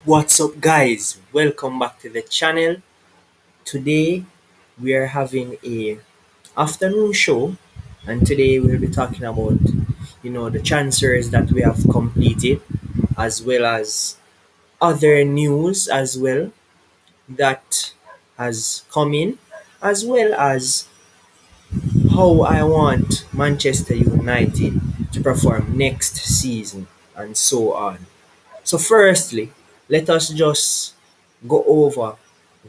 What's up, guys? Welcome back to the channel. Today we are having a afternoon show, and today we'll be talking about the transfers that we have completed, as well as other news as well that has come in, as well as how I want Manchester United to perform next season, and so on. So, firstly, let us just go over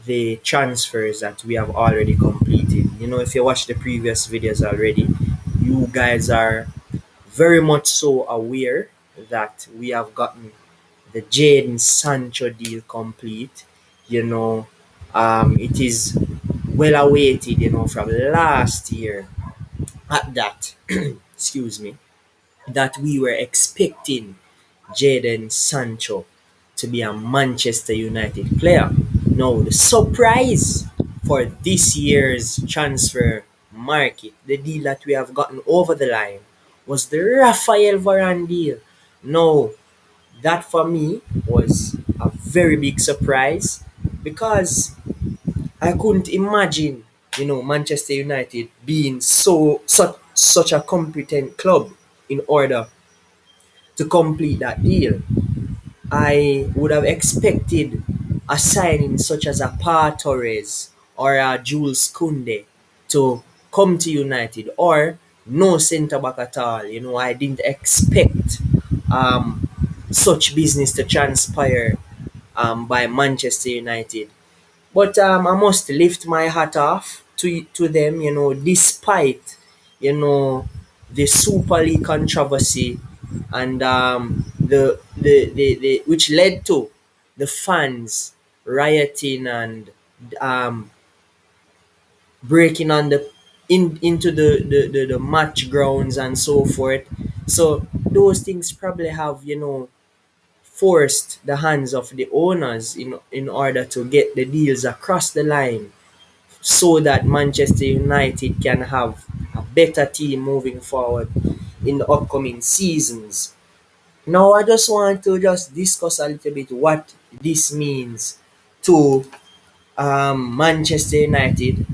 the transfers that we have already completed. If you watch the previous videos already, you guys are very much so aware that we have gotten the Jadon Sancho deal complete. It is well awaited, from last year at that, excuse me, that we were expecting Jadon Sancho to be a Manchester United player. Now, the surprise for this year's transfer market, the deal that we have gotten over the line, was the Rafael Varane deal. Now, that for me was a very big surprise because I couldn't imagine, Manchester United being such a competent club in order to complete that deal. I would have expected a signing such as a Pa Torres or a Jules Kounde to come to United, or no centre back at all. I didn't expect um, such business to transpire by Manchester United. But I must lift my hat off to them, despite the Super League controversy, and the which led to the fans rioting and um, breaking on into the match grounds and so forth. So those things probably have forced the hands of the owners in order to get the deals across the line, so that Manchester United can have a better team moving forward in the upcoming seasons. Now, I just want to just discuss a little bit what this means to Manchester United,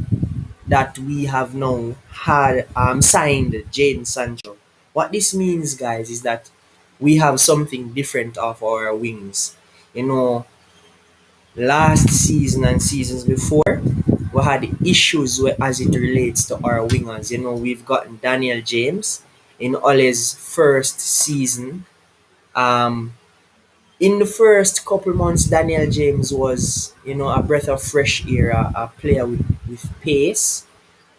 that we have now had signed Jadon Sancho. What this means, guys, is that we have something different off our wings. Last season and seasons before, we had issues as it relates to our wingers. We've gotten Daniel James in Ole's first season. In the first couple months, Daniel James was, a breath of fresh air, a player with pace,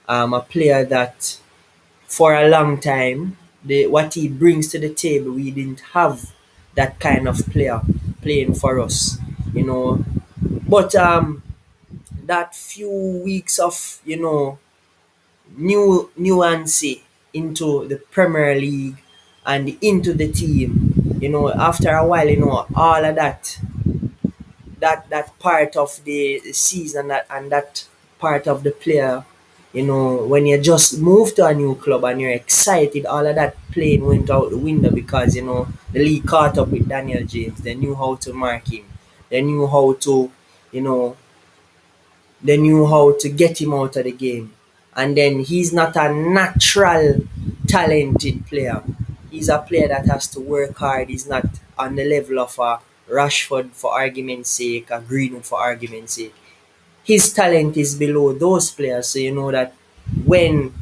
a player that for a long time, what he brings to the table, we didn't have that kind of player playing for us, you know. But that few weeks of new nuance into the Premier League and into the team, after a while, all of that part of the season, and that part of the player, when you just move to a new club and you're excited, all of that playing went out the window because the league caught up with Daniel James. They knew how to mark him. They knew how to, you know, they knew how to get him out of the game. And then he's not a natural talented player. He's a player that has to work hard. He's not on the level of a Rashford, for argument's sake, a Greenwood, for argument's sake. His talent is below those players. So you know that when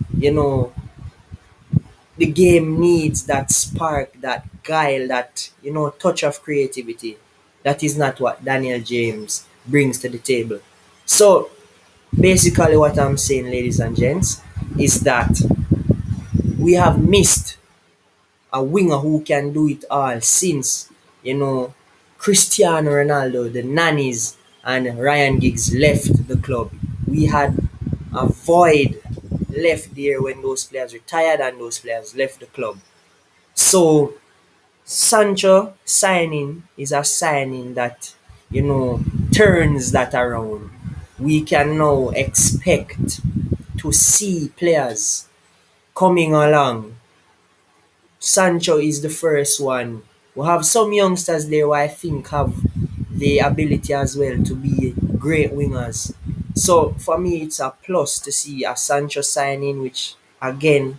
the game needs that spark, that guile, that touch of creativity, that is not what Daniel James brings to the table. So basically, what I'm saying, ladies and gents, is that we have missed a winger who can do it all since, Cristiano Ronaldo, the nannies, and Ryan Giggs left the club. We had a void left there when those players retired and those players left the club. So Sancho signing is a signing that, turns that around. We can now expect to see players coming along. Sancho is the first one. We have some youngsters there who I think have the ability as well to be great wingers. So for me, it's a plus to see a Sancho signing, which again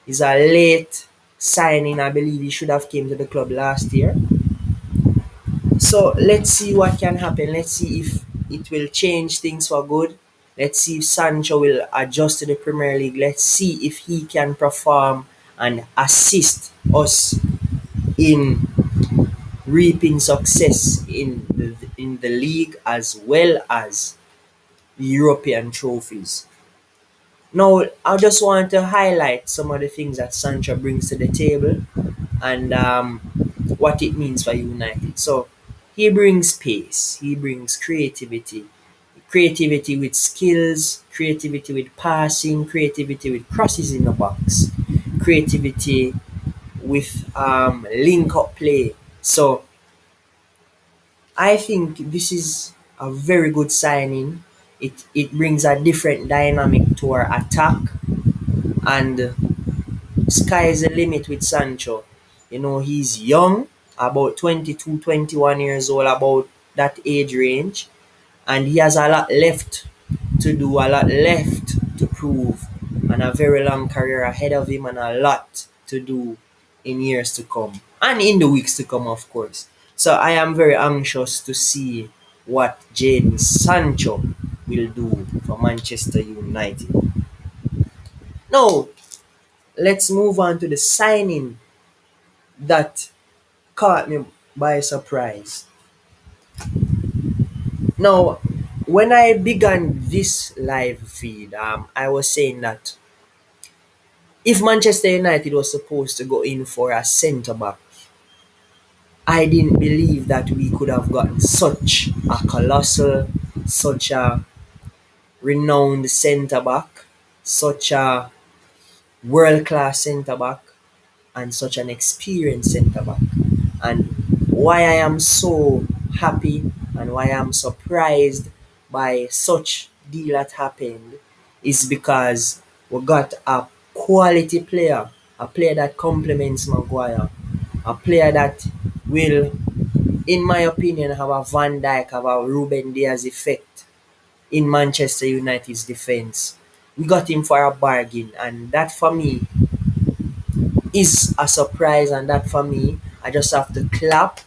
is a late signing. I believe he should have came to the club last year. So let's see what can happen. Let's see if it will change things for good. Let's see if Sancho will adjust to the Premier League. Let's see if he can perform and assist us in reaping success in the league as well as European trophies. Now, I just want to highlight some of the things that Sancho brings to the table and what it means for United. So, he brings pace, he brings creativity, creativity with skills, creativity with passing, creativity with crosses in the box, creativity with link up play. So, I think this is a very good signing. It brings a different dynamic to our attack, and sky is the limit with Sancho. You know, he's young, about 22, 21 years old, about that age range, and he has a lot left to do, a lot left to prove, and a very long career ahead of him, and a lot to do in years to come and in the weeks to come, of course. So I am very anxious to see what Jadon Sancho will do for Manchester United. Now, let's move on to the signing that caught me by surprise. Now, when I began this live feed, I was saying that if Manchester United was supposed to go in for a centre back, I didn't believe that we could have gotten such a colossal, such a renowned centre back, such a world class centre back, and such an experienced centre back. And why I am so happy and why I'm surprised by such deal that happened is because we got a quality player, a player that complements Maguire, a player that will, in my opinion, have a Van Dijk, have a Ruben Diaz effect in Manchester United's defense. We got him for a bargain, and that for me is a surprise, and that for me, I just have to clap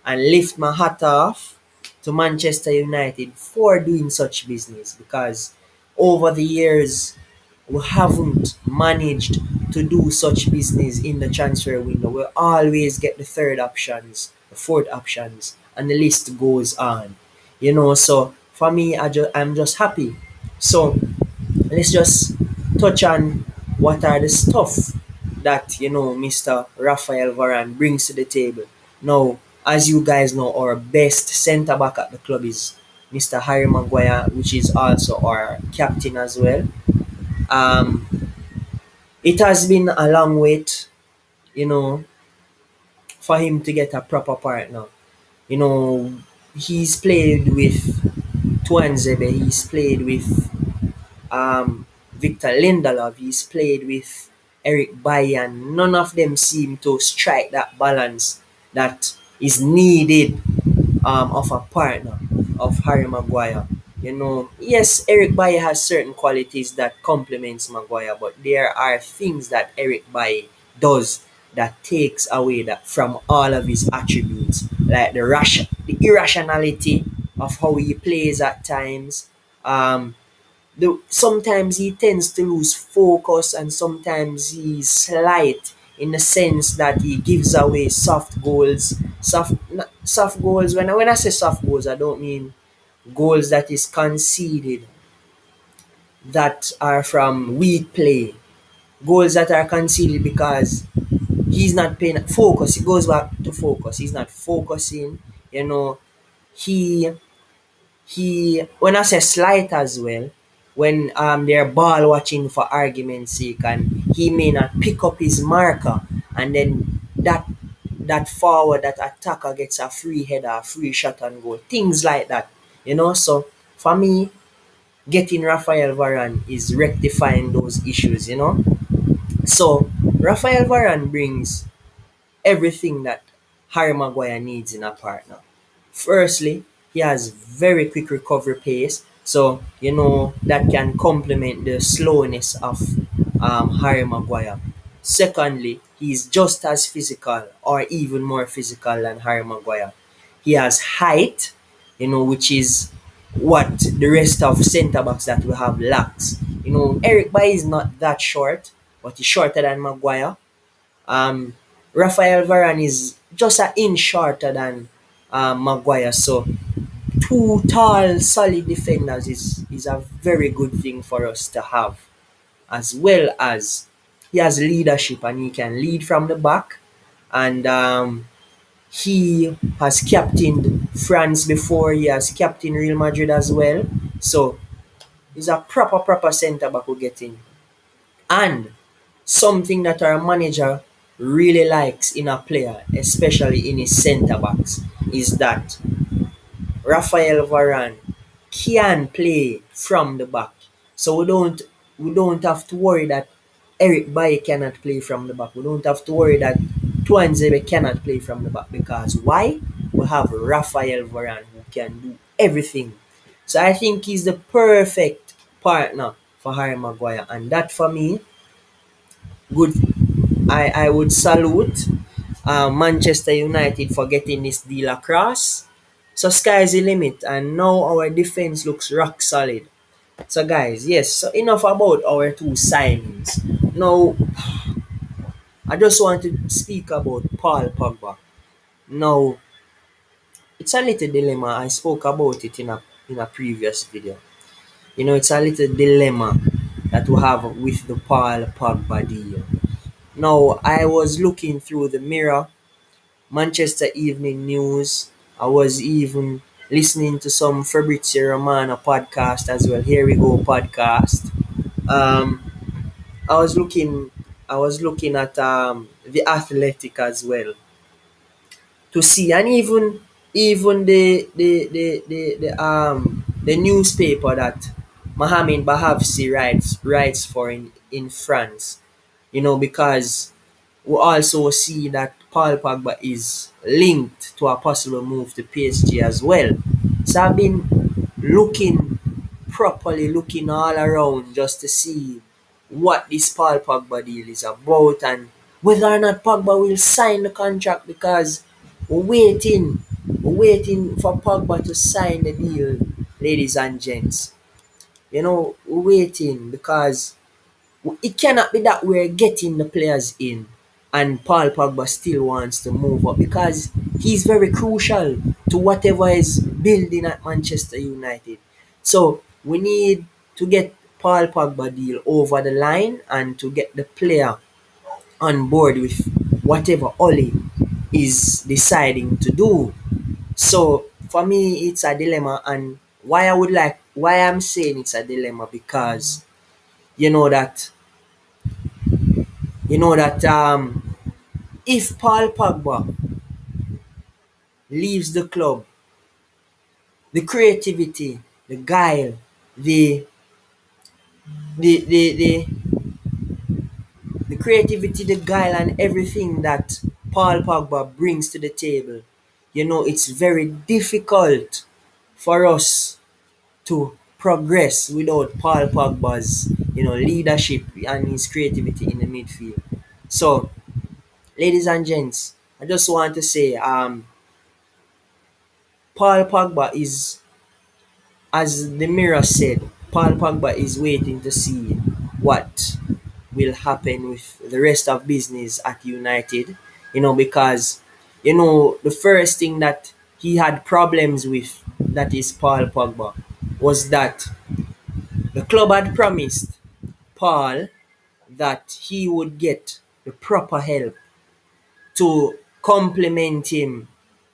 and lift my hat off to Manchester United for doing such business, because over the years we haven't managed to do such business in the transfer window. We always get the third options, the fourth options, and the list goes on. You know, so for me, I'm just happy. So let's just touch on what are the stuff that Mr. Rafael Varane brings to the table. Now, as you guys know, our best centre back at the club is Mr. Harry Maguire, which is also our captain as well. Um, it has been a long wait, you know, for him to get a proper partner. You know, he's played with Tuanzebe, he's played with Victor Lindelof, he's played with Eric Bailly, and none of them seem to strike that balance that is needed of a partner of Harry Maguire. You know, yes, Eric Bailly has certain qualities that complements Maguire, but there are things that Eric Bailly does that takes away that from all of his attributes, like the irrationality of how he plays at times. Sometimes he tends to lose focus, and sometimes he's slight in the sense that he gives away soft goals. Soft goals. When I say soft goals, I don't mean goals that is conceded that are from weak play. Goals that are conceded because he's not paying focus. He goes back to focus. He's not focusing. You know, he when I say slight as well, when they're ball watching for argument's sake, and he may not pick up his marker, and then that forward, that attacker gets a free header, a free shot and goal, things like that. So for me, getting Rafael Varane is rectifying those issues. So Rafael Varane brings everything that Harry Maguire needs in a partner. Firstly, he has very quick recovery pace, so that can complement the slowness of Harry Maguire. Secondly, he's just as physical or even more physical than Harry Maguire. He has height, which is what the rest of centre backs that we have lacks. Eric Bailly is not that short, but he's shorter than Maguire. Um, Rafael Varane is just an inch shorter than Maguire. So two tall, solid defenders is a very good thing for us to have, as well as he has leadership and he can lead from the back. And he has captained France before. He has captained Real Madrid as well. So he's a proper centre back we're getting. And something that our manager really likes in a player, especially in his centre backs, is that Rafael Varane can play from the back. So we don't have to worry that Eric Bailly cannot play from the back. We don't have to worry that Tuanzebe cannot play from the back, because why? We have Rafael Varane who can do everything. So I think he's the perfect partner for Harry Maguire, and that for me, good. I would salute Manchester United for getting this deal across. So sky's the limit, and now our defense looks rock solid. So guys, yes, so enough about our two signings. Now I just want to speak about Paul Pogba. Now it's a little dilemma. I spoke about it in a previous video. It's a little dilemma that we have with the Paul Pogba deal. Now I was looking through the Mirror, Manchester Evening News. I was even listening to some Fabrizio Romano podcast as well. Here we go podcast. Um, I was looking at the Athletic as well to see, and even the newspaper that Mohamed Bahavsi writes for in France. Because we also see that Paul Pogba is linked to a possible move to PSG as well. So I've been looking properly, looking all around just to see what this Paul Pogba deal is about and whether or not Pogba will sign the contract, because we're waiting for Pogba to sign the deal, ladies and gents. We're waiting because it cannot be that we're getting the players in and Paul Pogba still wants to move up, because he's very crucial to whatever is building at Manchester United. So we need to get Paul Pogba deal over the line and to get the player on board with whatever Oli is deciding to do. So for me, it's a dilemma, and why I'm saying it's a dilemma, because you know that if Paul Pogba leaves the club, the creativity, the guile, the the the the, the creativity, the guile, and everything that Paul Pogba brings to the table, it's very difficult for us to progress without Paul Pogba's leadership and his creativity in the midfield. So, ladies and gents, I just want to say, Paul Pogba is, as the Mirror said, Paul Pogba is waiting to see what will happen with the rest of business at United. Because the first thing that he had problems with, that is Paul Pogba, was that the club had promised Paul that he would get the proper help to complement him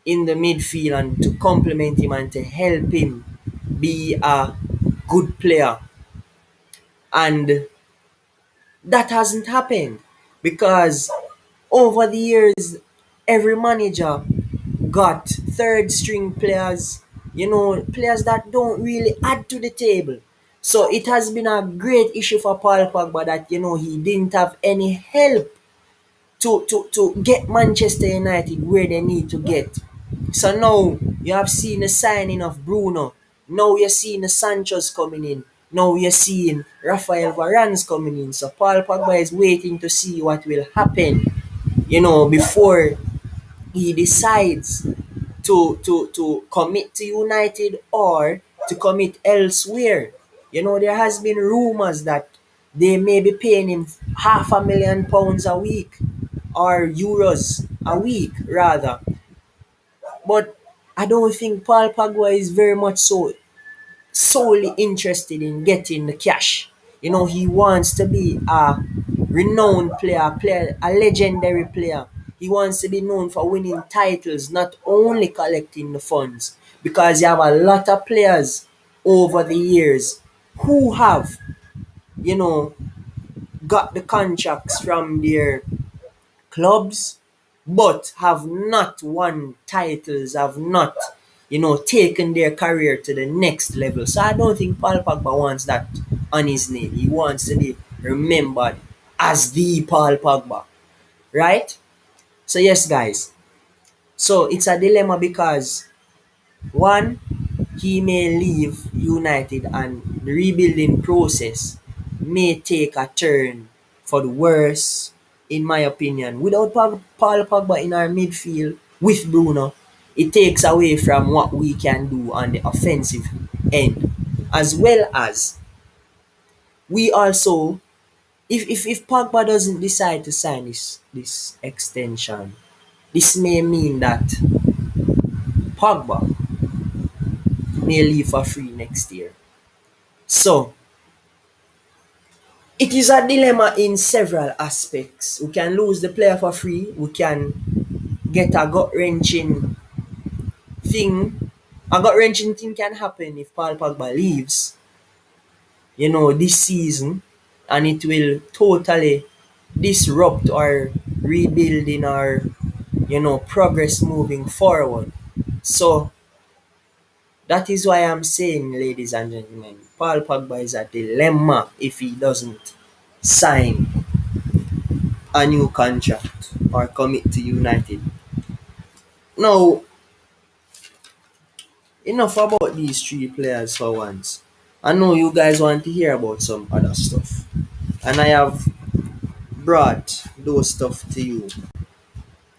in the midfield and to complement him and to help him be a good player. And that hasn't happened, because over the years, every manager got third string players, players that don't really add to the table. So it has been a great issue for Paul Pogba that he didn't have any help to get Manchester United where they need to get. So now you have seen the signing of Bruno. Now you're seeing the Sancho's coming in. Now you're seeing Rafael Varane's coming in. So Paul Pogba is waiting to see what will happen, before he decides to commit to United or to commit elsewhere. There has been rumors that they may be paying him £500,000 a week, or euros a week rather. But I don't think Paul Pogba is very much so solely interested in getting the cash. He wants to be a renowned player, a legendary player. He wants to be known for winning titles, not only collecting the funds. Because you have a lot of players over the years who have, you know, got the contracts from their clubs, but have not won titles, have not, taken their career to the next level. So I don't think Paul Pogba wants that on his name. He wants to be remembered as the Paul Pogba, right? So yes, guys. So it's a dilemma because one, he may leave United and the rebuilding process may take a turn for the worse, in my opinion. Without Paul Pogba in our midfield with Bruno, it takes away from what we can do on the offensive end. As well as we also, if Pogba doesn't decide to sign this extension, this may mean that Pogba may leave for free next year. So it is a dilemma in several aspects. We can lose the player for free. We can get a gut wrenching thing. A gut wrenching thing can happen if Paul Pogba leaves, this season, and it will totally disrupt our rebuilding our, progress moving forward. So that is why I'm saying, ladies and gentlemen, Paul Pogba is a dilemma if he doesn't sign a new contract or commit to United. Now, enough about these three players for once. I know you guys want to hear about some other stuff. And I have brought those stuff to you.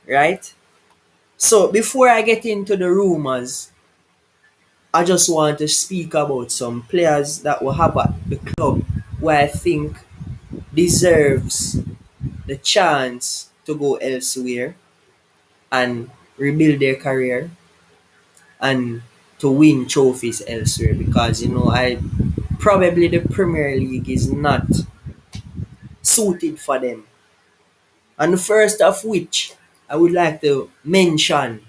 Right? So, before I get into the rumors, I just want to speak about some players that will have at the club where I think deserves the chance to go elsewhere and rebuild their career and to win trophies elsewhere, because I probably the Premier League is not suited for them. And the first of which I would like to mention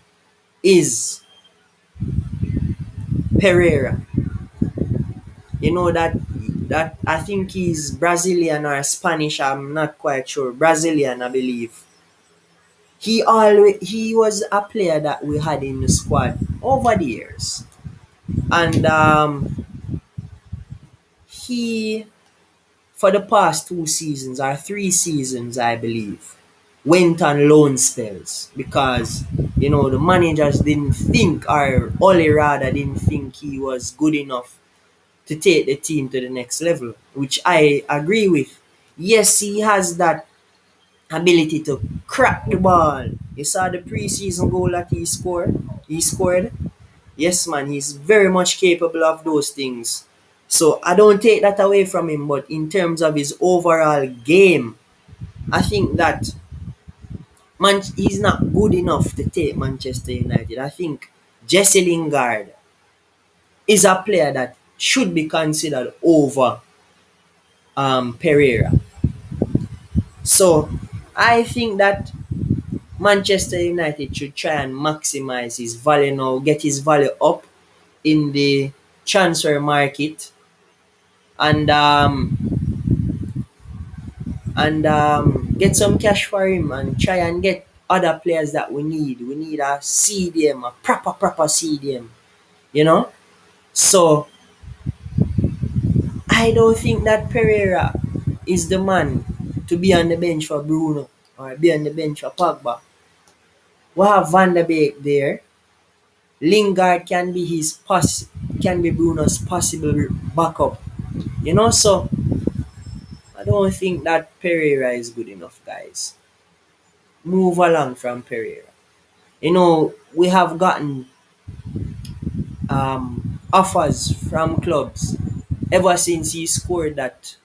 is Pereira. That I think he's Brazilian or Spanish, I'm not quite sure. Brazilian, I believe. He was a player that we had in the squad over the years. And he, for the past 2 seasons or 3 seasons, I believe, went on loan spells because, the managers didn't think, or Ole rather didn't think he was good enough to take the team to the next level, which I agree with. Yes, he has that ability to crack the ball. You saw the preseason goal that he scored? He scored. Yes, man, he's very much capable of those things. So I don't take that away from him, but in terms of his overall game, I think that he's not good enough to take Manchester United. I think Jesse Lingard is a player that should be considered over Pereira. So I think that Manchester United should try and maximize his value now, get his value up in the transfer market, and get some cash for him and try and get other players that we need. We need a CDM, a proper CDM, you know. So I don't think that Pereira is the man to be on the bench for Bruno or be on the bench for Pogba. We have Van der Beek there. Lingard can be Bruno's possible backup. So I don't think that Pereira is good enough, guys. Move along from Pereira. We have gotten offers from clubs ever since he scored that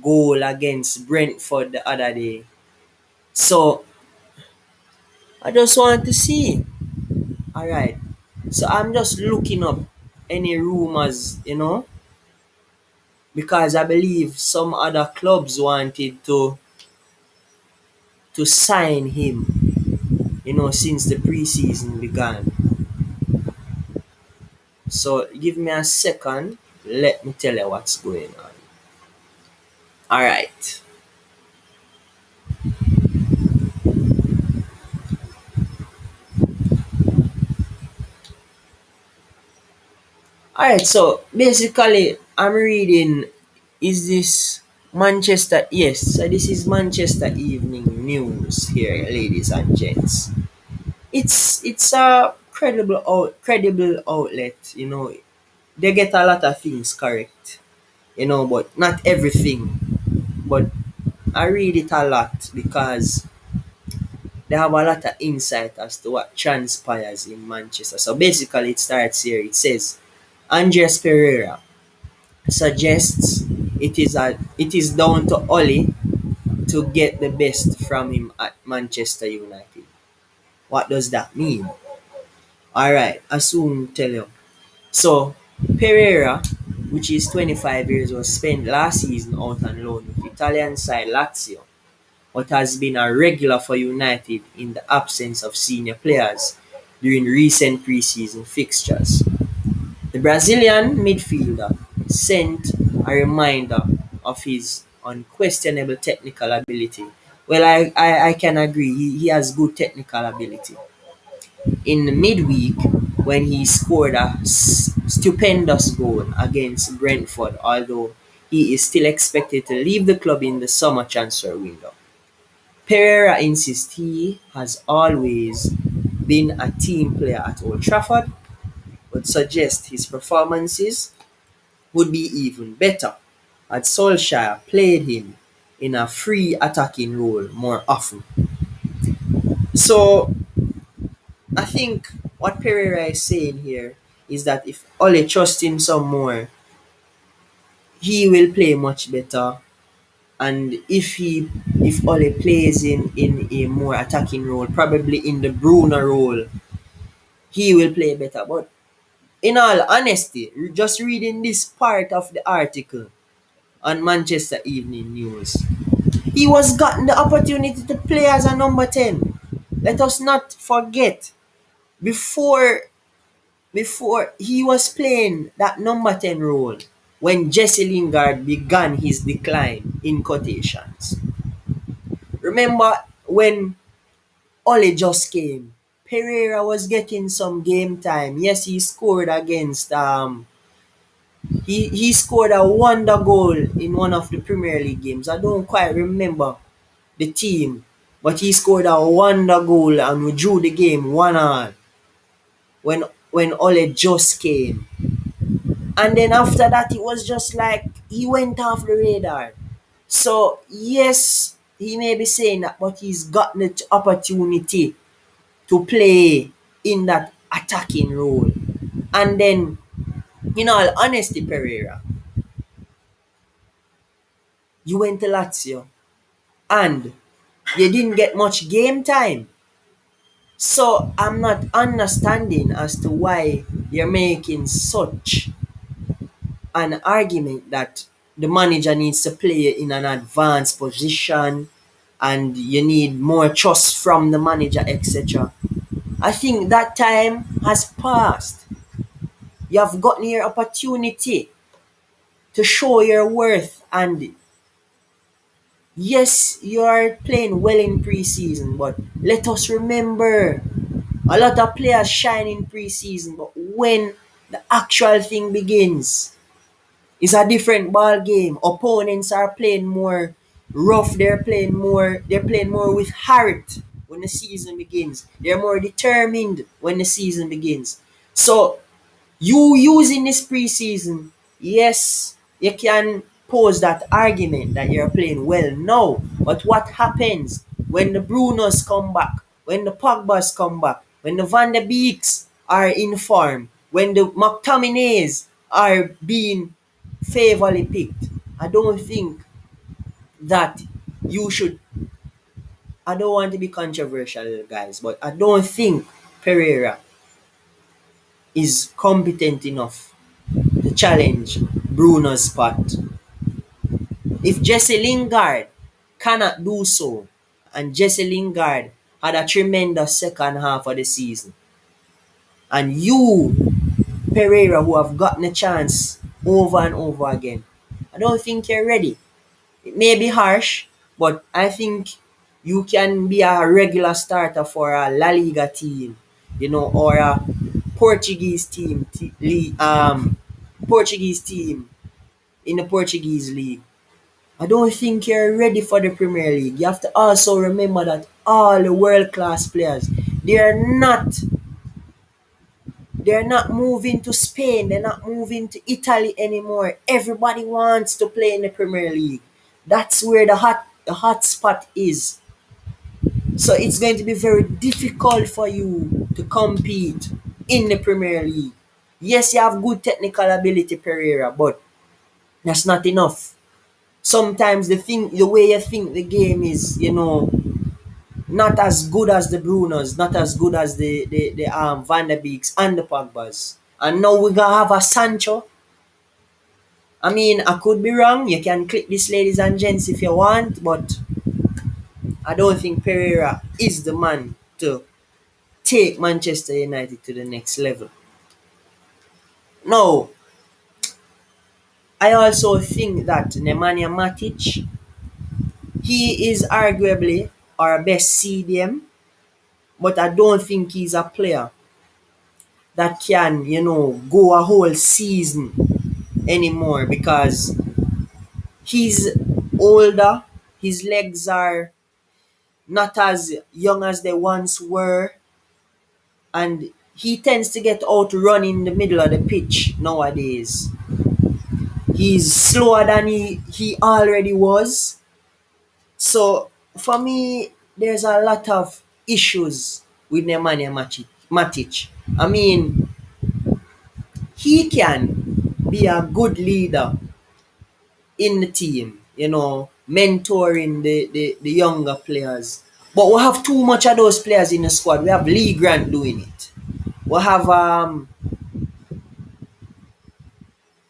goal against Brentford the other day. So I just want to see. All right. So I'm just looking up any rumors, because I believe some other clubs wanted to sign him, since the preseason began. So give me a second. Let me tell you what's going on. All right. All right. So basically, I'm reading. Is this Manchester? Yes. So this is Manchester Evening News here, ladies and gents. It's a credible outlet. They get a lot of things correct. But not everything. But I read it a lot because they have a lot of insight as to what transpires in Manchester. So basically, it starts here. It says Andres Pereira suggests it is down to Oli to get the best from him at Manchester United. What does that mean? All right, I soon tell you. So Pereira, which is 25 years, was spent last season out on loan with Italian side Lazio, but has been a regular for United in the absence of senior players during recent preseason fixtures. The Brazilian midfielder sent a reminder of his unquestionable technical ability. Well, I can agree, he has good technical ability. In midweek, when he scored a stupendous goal against Brentford, although he is still expected to leave the club in the summer transfer window. Pereira insists he has always been a team player at Old Trafford, but suggests his performances would be even better had Solskjaer played him in a free attacking role more often. So I think what Pereira is saying here is that if Ole trusts him some more, he will play much better. And if Ole plays in a more attacking role, probably in the Bruno role, he will play better. But in all honesty, just reading this part of the article on Manchester Evening News, he was gotten the opportunity to play as a number 10. Let us not forget, before before he was playing that number 10 role when Jesse Lingard began his decline in quotations. Remember when Ole just came, Pereira was getting some game time. Yes, he scored against he scored a wonder goal in one of the Premier League games. I don't quite remember the team, but he scored a wonder goal and we drew the game 1-1 when Ole just came. And then after that, it was just like he went off the radar. So, yes, he may be saying that, but he's gotten the opportunity to play in that attacking role. And then, in all honesty, Pereira, you went to Lazio and you didn't get much game time. So, I'm not understanding as to why you're making such an argument that the manager needs to play in an advanced position and you need more trust from the manager, etc. I think that time has passed. You have gotten your opportunity to show your worth, and yes, you are playing well in preseason, but let us remember a lot of players shine in preseason, but when the actual thing begins, it's a different ball game. Opponents are playing more rough. They're playing more with heart when the season begins. They're more determined when the season begins. So you using this preseason, yes, you can pose that argument that you're playing well now. But what happens when the Brunos come back, when the Pogbas come back, when the Van de Beeks are in form, when the McTominays are being favorably picked? I don't think that you should. I don't want to be controversial, guys, but I don't think Pereira is competent enough to challenge Bruno's spot. If Jesse Lingard cannot do so, and Jesse Lingard had a tremendous second half of the season, and you, Pereira, who have gotten a chance over and over again, I don't think you're ready. It may be harsh, but I think you can be a regular starter for a La Liga team, or a Portuguese team, Portuguese team in the Portuguese league. I don't think you're ready for the Premier League. You have to also remember that all the world class players, they're not they're not moving to Spain, they're not moving to Italy anymore. Everybody wants to play in the Premier League. That's where the hot spot is. So it's going to be very difficult for you to compete in the Premier League. Yes, you have good technical ability, Pereira, but that's not enough. Sometimes the way you think the game is, not as good as the Brunos, not as good as the Van der Beeks and the Pogbas. And now we're gonna have a Sancho. I mean, I could be wrong. You can click this, ladies and gents, if you want, but I don't think Pereira is the man to take Manchester United to the next level. Now, I also think that Nemanja Matic, he is arguably our best CDM, but I don't think he's a player that can, go a whole season anymore because he's older, his legs are not as young as they once were, and he tends to get out run in the middle of the pitch nowadays. He's slower than he already was. So for me, there's a lot of issues with Nemanja Matic. I mean, he can be a good leader in the team, mentoring the younger players. But we have too much of those players in the squad. We have Lee Grant doing it. We have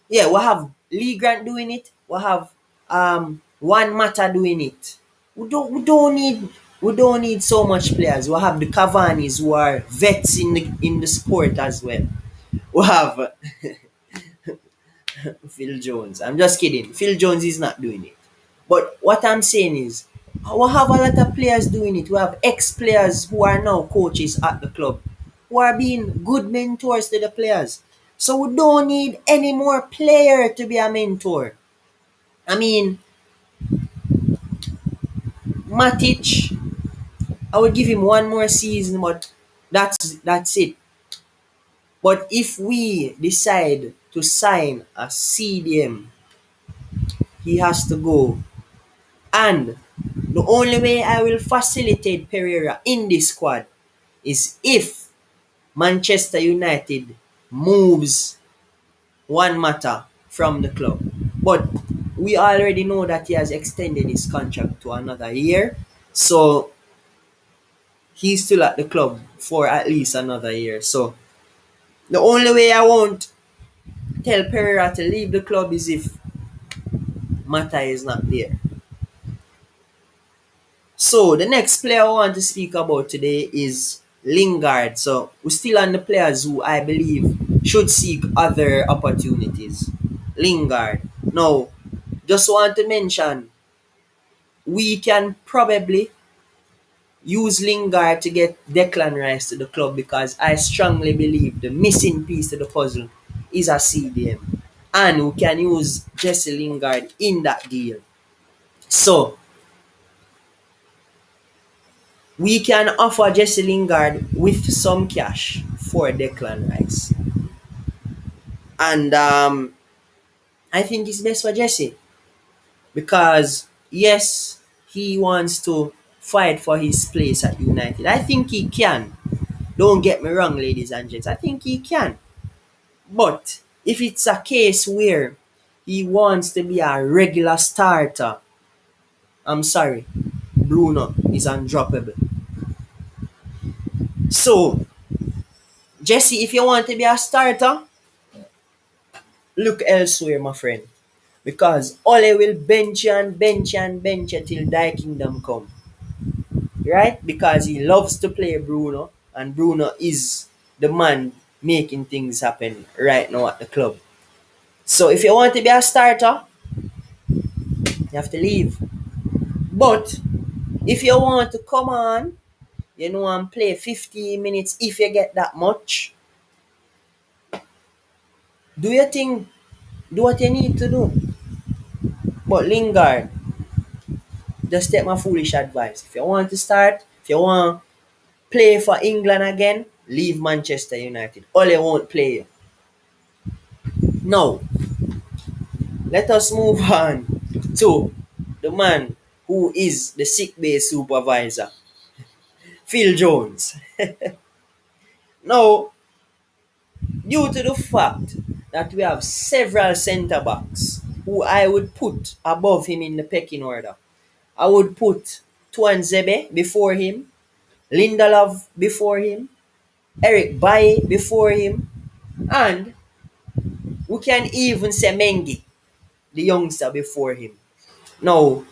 we have Lee Grant doing it. We have Juan Mata doing it. We don't need so much players. We have the Cavani's who are vets in the sport as well. We have Phil Jones. I'm just kidding. Phil Jones is not doing it. But what I'm saying is, we have a lot of players doing it. We have ex-players who are now coaches at the club, who are being good mentors to the players. So we don't need any more player to be a mentor. I mean, Matic, I would give him one more season, but that's it. But if we decide to sign a CDM, he has to go. And the only way I will facilitate Pereira in this squad is if Manchester United moves Juan Mata from the club. But we already know that he has extended his contract to another year. So he's still at the club for at least another year. So the only way I won't tell Pereira to leave the club is if Mata is not there. So the next player I want to speak about today is Lingard. So we're still on the players who I believe should seek other opportunities. Lingard. Now, just want to mention, we can probably use Lingard to get Declan Rice to the club because I strongly believe the missing piece to the puzzle is a CDM. And we can use Jesse Lingard in that deal. So, we can offer Jesse Lingard with some cash for Declan Rice. And I think it's best for Jesse because, yes, he wants to fight for his place at United. I think he can. Don't get me wrong, ladies and gents. I think he can. But if it's a case where he wants to be a regular starter, I'm sorry, Bruno is undroppable. So, Jesse, if you want to be a starter, look elsewhere, my friend. Because Ole will bench you and bench you and bench you till thy kingdom come. Right? Because he loves to play Bruno, and Bruno is the man making things happen right now at the club. So if you want to be a starter, you have to leave. But if you want to come on, and play 15 minutes if you get that much, do your thing, do what you need to do. But Lingard, just take my foolish advice. If you want to start, if you want to play for England again, leave Manchester United. Ole won't play you. Now, let us move on to the man who is the sick bay supervisor, Phil Jones. Now, due to the fact that we have several centre backs who I would put above him in the pecking order, I would put Tuanzebe before him, Lindelof before him, Eric Bailly before him, and we can even say Mengi, the youngster, before him. Now,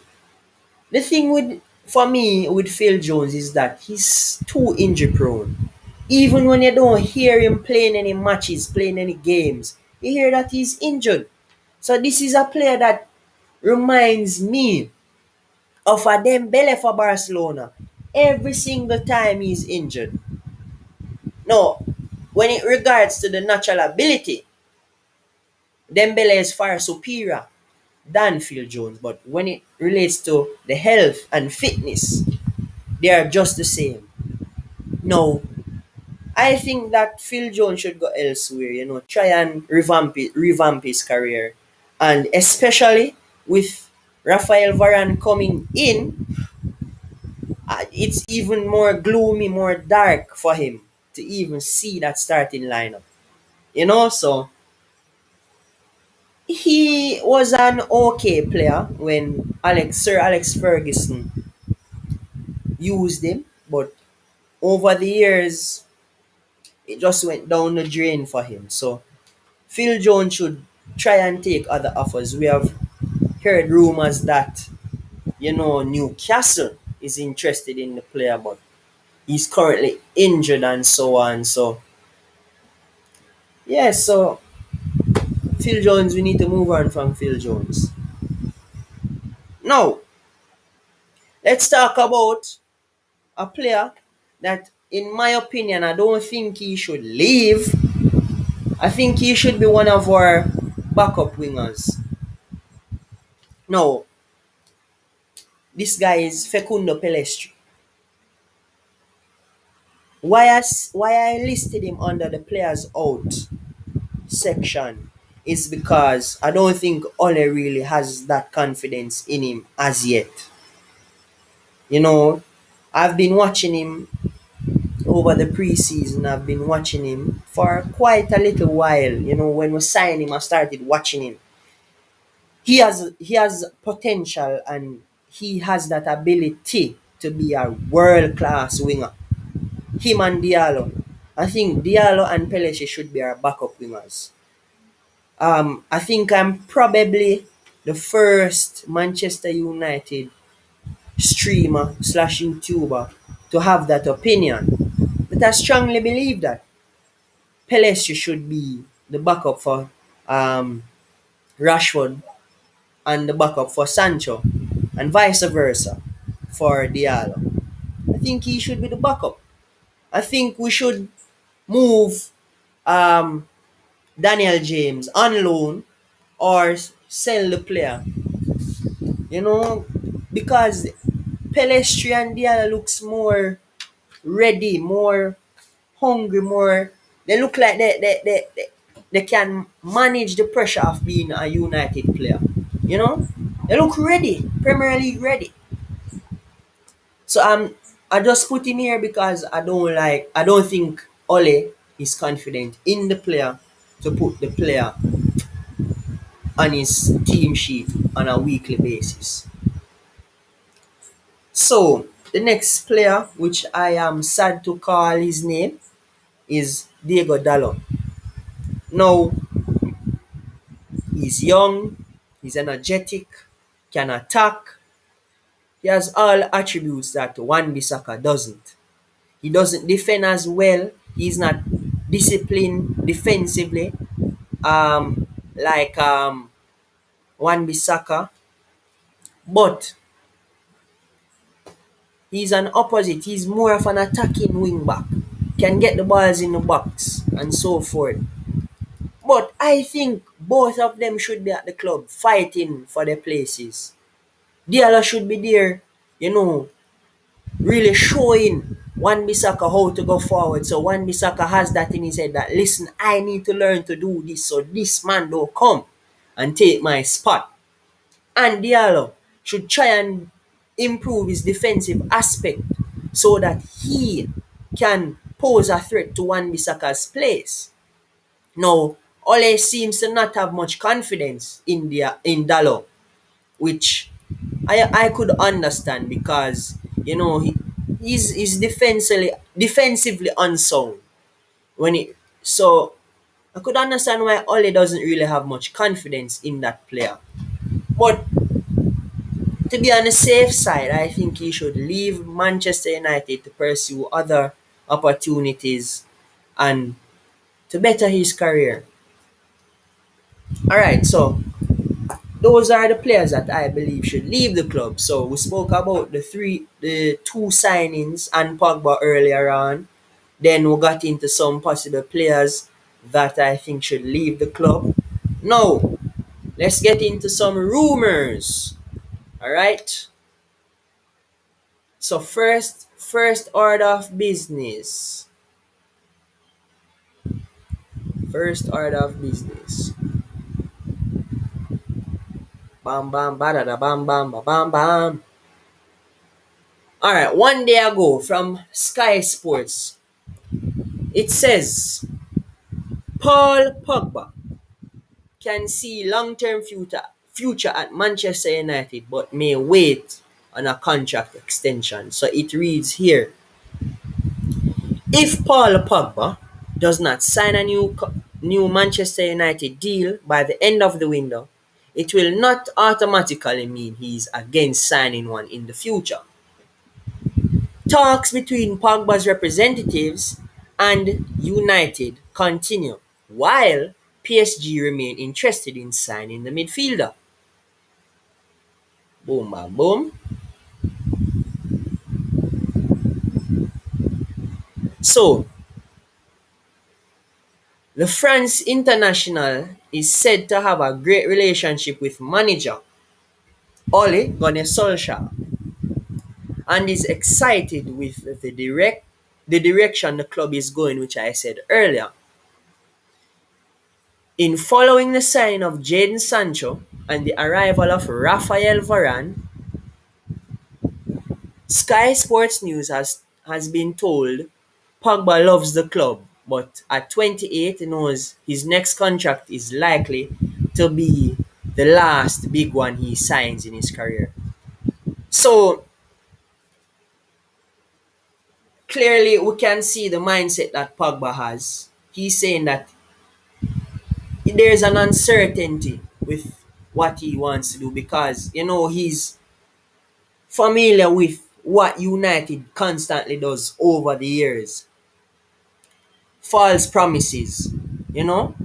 the thing with for me with Phil Jones is that he's too injury prone. Even when you don't hear him playing any matches, playing any games, you hear that he's injured. So this is a player that reminds me of a Dembele for Barcelona. Every single time he's injured. Now, when it regards to the natural ability, Dembele is far superior than Phil Jones. But when it relates to the health and fitness, they are just the same. Now, I think that Phil Jones should go elsewhere, try and revamp his career. And especially with Rafael Varane coming in, it's even more gloomy, more dark for him to even see that starting lineup. So he was an okay player when Sir Alex Ferguson used him, but over the years it just went down the drain for him. So Phil Jones should try and take other offers. We have heard rumors that Newcastle is interested in the player, but he's currently injured and so on. So yeah, so Phil Jones, we need to move on from Phil Jones. Now, let's talk about a player that, in my opinion, I don't think he should leave. I think he should be one of our backup wingers. Now, this guy is Facundo Pelestri. Why I listed him under the players out section is because I don't think Ole really has that confidence in him as yet. I've been watching him over the preseason. I've been watching him for quite a little while. When we signed him, I started watching him. He has potential, and he has that ability to be a world class winger. Him and Diallo. I think Diallo and Peleschi should be our backup wingers. I think I'm probably the first Manchester United streamer slash YouTuber to have that opinion. But I strongly believe that Peleschi should be the backup for Rashford and the backup for Sancho, and vice versa for Diallo. I think he should be the backup. I think we should move um, Daniel James on loan or sell the player. Because Pelestri and Diallo looks more ready, more hungry, more. They look like they can manage the pressure of being a United player. You know, they look ready, Premier League ready. So I just put him here because I don't think Ole is confident in the player to put the player on his team sheet on a weekly basis. So the next player, which I am sad to call his name, is Diego Dalo. Now he's young, he's energetic, can attack. He has all attributes that Wan Bissaka doesn't. He doesn't defend as well. He's not disciplined defensively, like Wan Bissaka. But he's an opposite. He's more of an attacking wing back. Can get the balls in the box and so forth. But I think both of them should be at the club fighting for their places. Diallo should be there, really showing Wan Bissaka how to go forward. So Wan Bissaka has that in his head that, listen, I need to learn to do this so this man don't come and take my spot. And Diallo should try and improve his defensive aspect so that he can pose a threat to Wan Bissaka's place. Now, Ole seems to not have much confidence in Dalo, which I could understand because he's defensively unsound. So I could understand why Ole doesn't really have much confidence in that player. But to be on the safe side, I think he should leave Manchester United to pursue other opportunities and to better his career. Alright, so those are the players that I believe should leave the club. So we spoke about the two signings and Pogba earlier on. Then we got into some possible players that I think should leave the club. Now, let's get into some rumors. All right. So first order of business. First order of business. Bam bam ba da da bam bam ba bam bam. All right, one day ago from Sky Sports, it says Paul Pogba can see long-term future at Manchester United but may wait on a contract extension. So it reads here, if Paul Pogba does not sign a new Manchester United deal by the end of the window, it will not automatically mean he is against signing one in the future. Talks between Pogba's representatives and United continue, while PSG remain interested in signing the midfielder. Boom, bam, boom. So, the France international is said to have a great relationship with manager Ole Gunnar Solskjaer and is excited with the direction the club is going, which I said earlier. In following the signing of Jadon Sancho and the arrival of Raphael Varane, Sky Sports News has been told Pogba loves the club, but at 28 he knows his next contract is likely to be the last big one he signs in his career. So clearly we can see the mindset that Pogba has. He's saying that there's an uncertainty with what he wants to do because he's familiar with what United constantly does over the years. False promises, you know,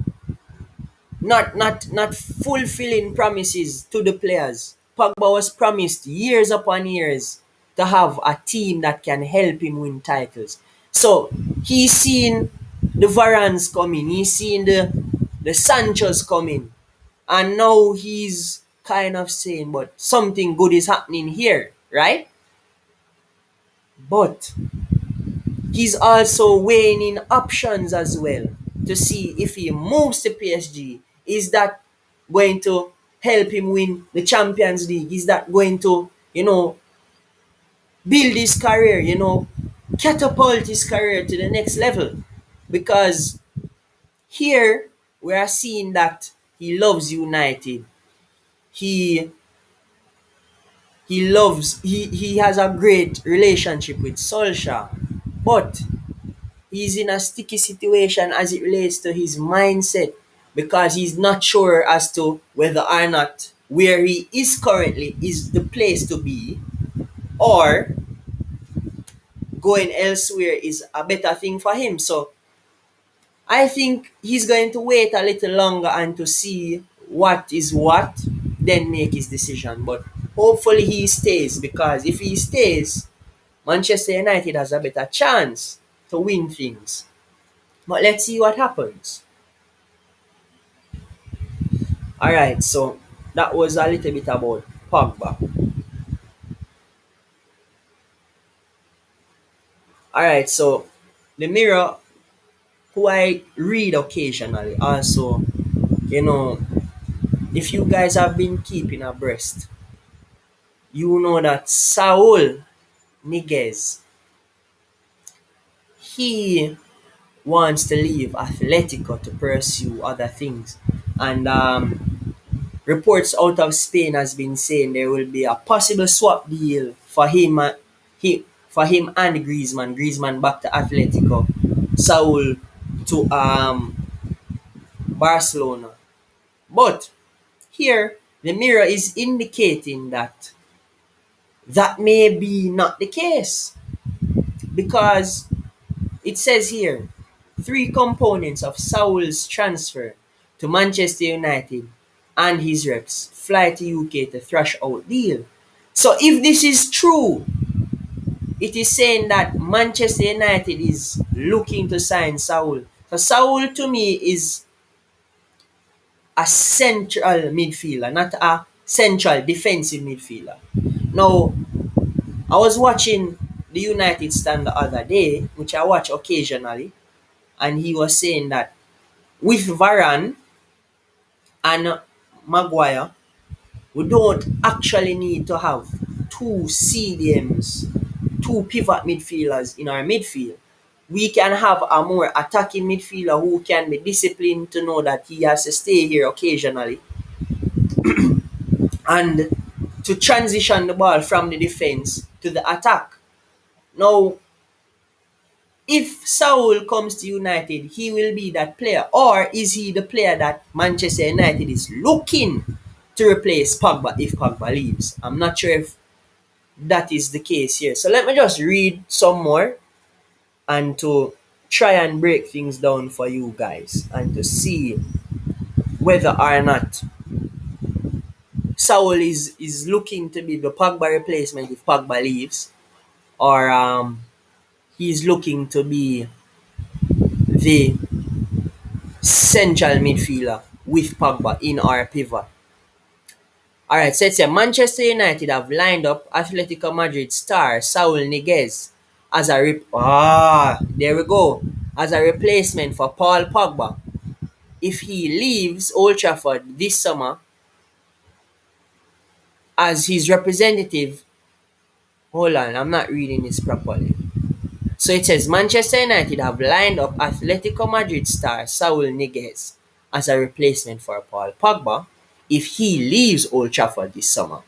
not fulfilling promises to the players. Pogba was promised years upon years to have a team that can help him win titles. So he's seen the Varans coming, he's seen the Sanchos coming, and now he's kind of saying, but something good is happening here, right? But he's also weighing in options as well to see if he moves to PSG, is that going to help him win the Champions League? Is that going to, build his career, catapult his career to the next level? Because here we are seeing that he loves United. He he has a great relationship with Solskjaer, but he's in a sticky situation as it relates to his mindset because he's not sure as to whether or not where he is currently is the place to be, or going elsewhere is a better thing for him. So I think he's going to wait a little longer and to see what is what, then make his decision. But hopefully he stays, because if he stays, Manchester United has a better chance to win things. But let's see what happens. Alright, so that was a little bit about Pogba. Alright, so the Mirror, who I read occasionally, also, you know, if you guys have been keeping abreast, you know that Saul Niguez, he wants to leave Atletico to pursue other things. And reports out of Spain has been saying there will be a possible swap deal for him, for him and Griezmann. Griezmann back to Atletico, Saul to Barcelona. But here, the Mirror is indicating that that may be not the case, because it says here, three components of Saul's transfer to Manchester United and his reps fly to UK to thrash out deal. So if this is true, it is saying that Manchester United is looking to sign Saul. So Saul to me is a central midfielder, not a central defensive midfielder. Now, I was watching the United stand the other day, which I watch occasionally, and he was saying that with Varane and Maguire, we don't actually need to have two CDMs, two pivot midfielders in our midfield. We can have a more attacking midfielder who can be disciplined to know that he has to stay here occasionally and to transition the ball from the defense to the attack. Now, if Saul comes to United, he will be that player, or is he the player that Manchester United is looking to replace Pogba if Pogba leaves? I'm not sure if that is the case here. So let me just read some more and to try and break things down for you guys and to see whether or not Saul is looking to be the Pogba replacement if Pogba leaves, or he's looking to be the central midfielder with Pogba in our pivot. Alright, so it's a Manchester United have lined up Atletico Madrid star Saul Niguez as a there we go, as a replacement for Paul Pogba if he leaves Old Trafford this summer, as his representative. Hold on, I'm not reading this properly. So it says Manchester United have lined up Atletico Madrid star Saul Niguez as a replacement for Paul Pogba if he leaves Old Trafford this summer,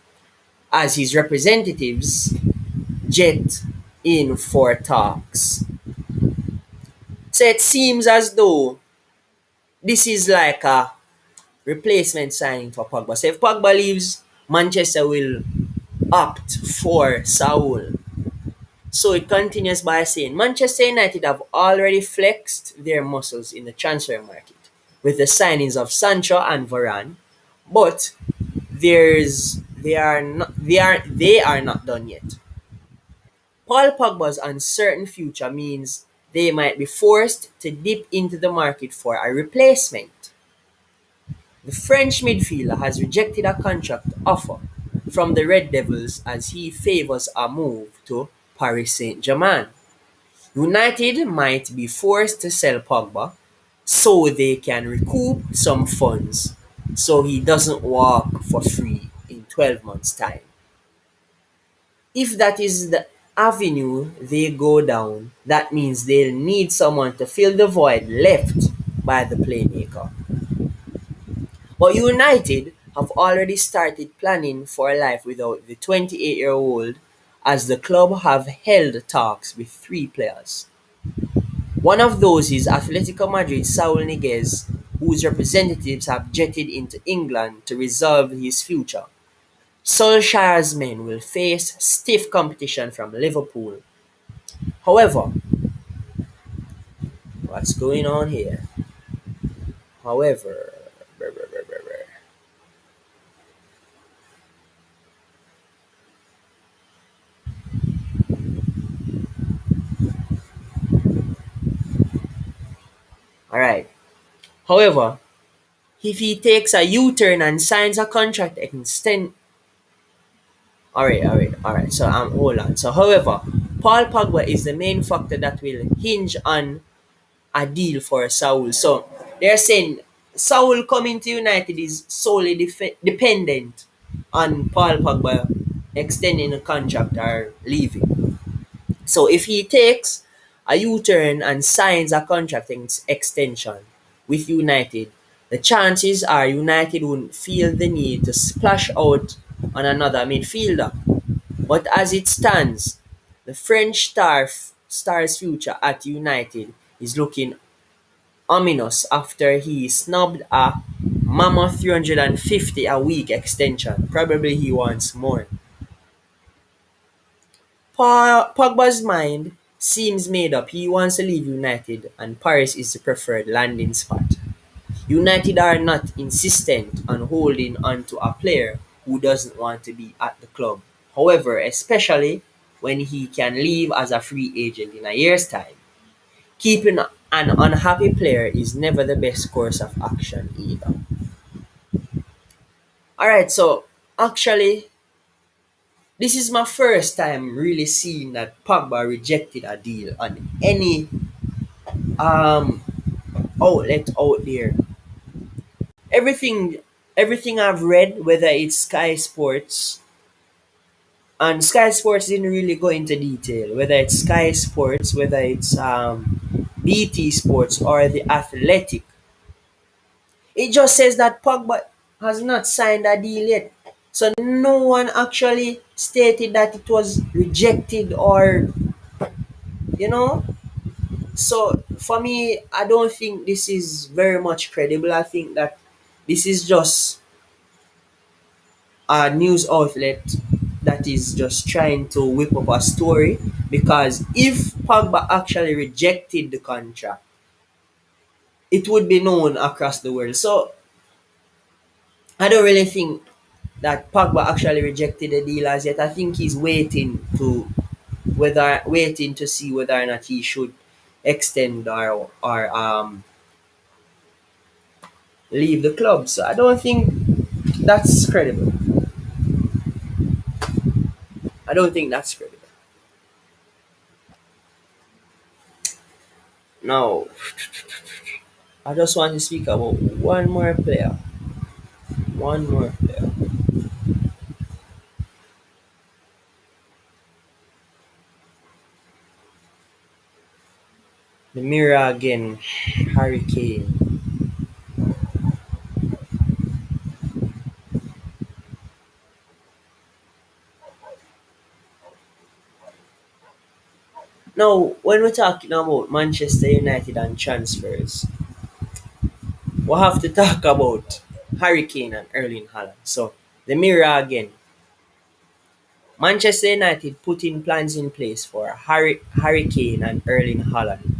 as his representatives jet in for talks. So it seems as though this is like a replacement signing for Pogba. So if Pogba leaves, Manchester will opt for Saul. So it continues by saying Manchester United have already flexed their muscles in the transfer market with the signings of Sancho and Varane, but they are not done yet. Paul Pogba's uncertain future means they might be forced to dip into the market for a replacement. The French midfielder has rejected a contract offer from the Red Devils as he favours a move to Paris Saint-Germain. United might be forced to sell Pogba so they can recoup some funds so he doesn't walk for free in 12 months' time. If that is the avenue they go down, that means they'll need someone to fill the void left by the playmaker. But United have already started planning for a life without the 28-year-old as the club have held talks with three players. One of those is Atletico Madrid's Saul Niguez, whose representatives have jetted into England to resolve his future. Solskjaer's men will face stiff competition from Liverpool. However, what's going on here? However, alright. However, if he takes a U-turn and signs a contract extend, alright. So hold on. So however, Paul Pogba is the main factor that will hinge on a deal for Saul. So they're saying Saul coming to United is solely dependent on Paul Pogba extending a contract or leaving. So if he takes a U-turn and signs a contract extension with United, the chances are United wouldn't feel the need to splash out on another midfielder. But as it stands, the French star's future at United is looking ominous after he snubbed a mammoth 350 a week extension. Probably he wants more. Pogba's mind seems made up. He wants to leave United and Paris is the preferred landing spot. United are not insistent on holding on to a player who doesn't want to be at the club. However, especially when he can leave as a free agent in a year's time. Keeping an unhappy player is never the best course of action either. Alright, so actually, this is my first time really seeing that Pogba rejected a deal on any um outlet out there. Everything I've read, whether it's Sky Sports, and Sky Sports didn't really go into detail, whether it's Sky Sports, whether it's BT Sports or the Athletic. It just says that Pogba has not signed a deal yet. So no one actually stated that it was rejected or you know. So for me, I don't think this is very much credible. I think that this is just a news outlet that is just trying to whip up a story because if Pogba actually rejected the contract, it would be known across the world. So I don't really think that Pogba actually rejected the deal as yet. I think he's waiting to see whether or not he should extend or leave the club. So I don't think that's credible. I don't think that's credible. Now, I just want to speak about one more player. One more player. The mirror again. Harry Kane. Now, when we're talking about Manchester United and transfers, we'll have to talk about Harry Kane and Erling Haaland. So, the mirror again. Manchester United putting plans in place for Harry Kane and Erling Haaland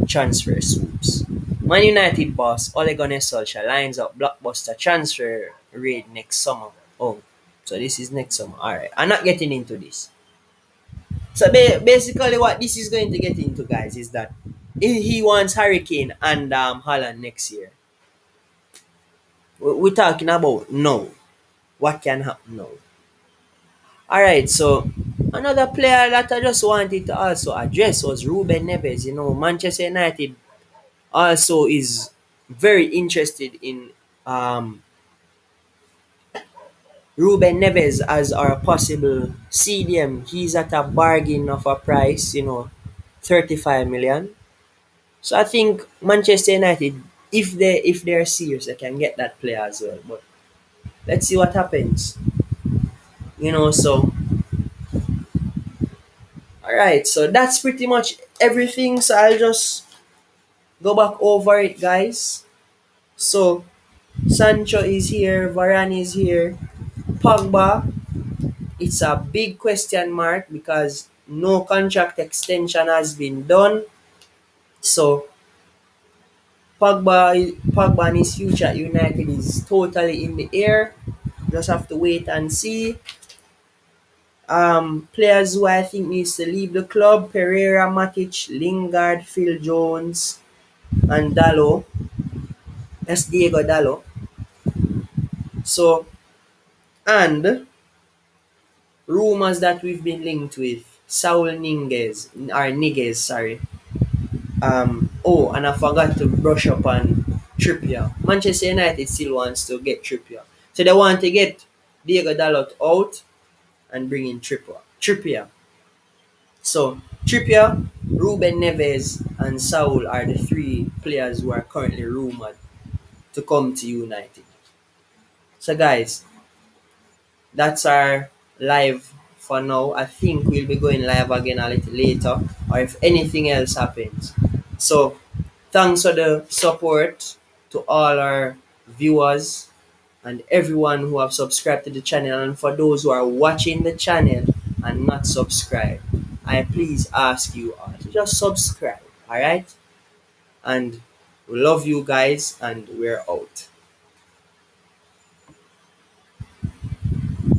transfer swoops. Man United boss Ole Gunnar Solskjaer lines up blockbuster transfer raid next summer. Oh, so this is next summer. Alright, I'm not getting into this. So basically what this is going to get into, guys, is that he wants Harry Kane and Haaland next year. We're talking about no. What can happen now? Alright, so Another player that I just wanted to also address was Ruben Neves. Manchester United also is very interested in um, Ruben Neves as our possible CDM. He's at a bargain of a price, 35 million. So I think Manchester United, if they're serious, they can get that player as well. But let's see what happens. So all right. So that's pretty much everything. So I'll just go back over it, guys. So Sancho is here, Varane is here, Pogba. It's a big question mark because no contract extension has been done. So Pogba and his future at United is totally in the air. Just have to wait and see. Players who I think needs to leave the club: Pereira, Matic, Lingard, Phil Jones, and Dalo. That's Diego Dalo. So, and rumors that we've been linked with Saul Niguez, sorry. And I forgot to brush up on Trippier. Manchester United still wants to get Trippier. So they want to get Diego Dalot out and bring in Trippier. So Trippier, Ruben Neves, and Saul are the three players who are currently rumored to come to United. So guys, that's our live for now. I think we'll be going live again a little later, or if anything else happens. So thanks for the support to all our viewers and everyone who have subscribed to the channel, and for those who are watching the channel and not subscribed, I please ask you all to just subscribe. All right, and we love you guys, and we're out.